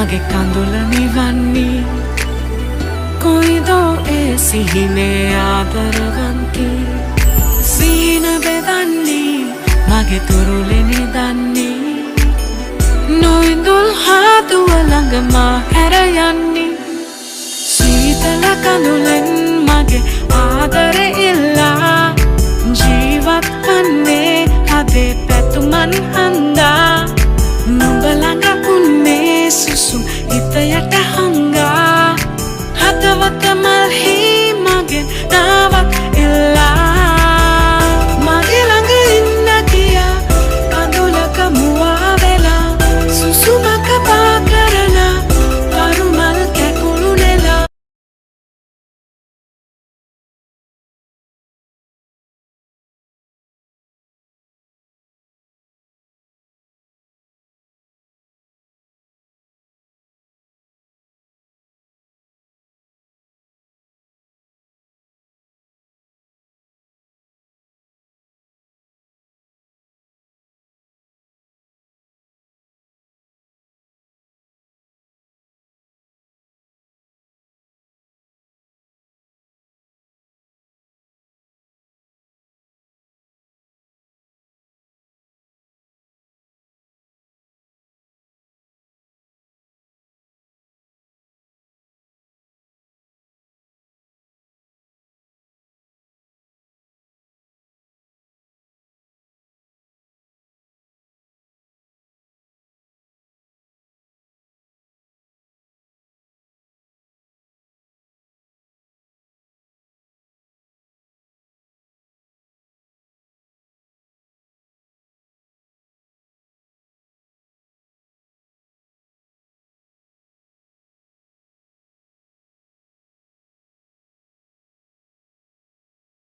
මගේ කඳුල නිවන්නේ කොයිදෝ ඒ සිහිනේ ආදරවන්ති සීන බෙදන්නේ මගේ තුරුලේ නිදන්නේ නොඉඳුල් හාදුව ළඟ මා හැර යන්නේ සීතල කඳුලෙන් මගේ ආදරේ ඉල්ලා ජීවත් වන්නේ හදේ පැතුමන් හන්දා නුඹ ළඟ උන්නේ සුසුම් හිත යට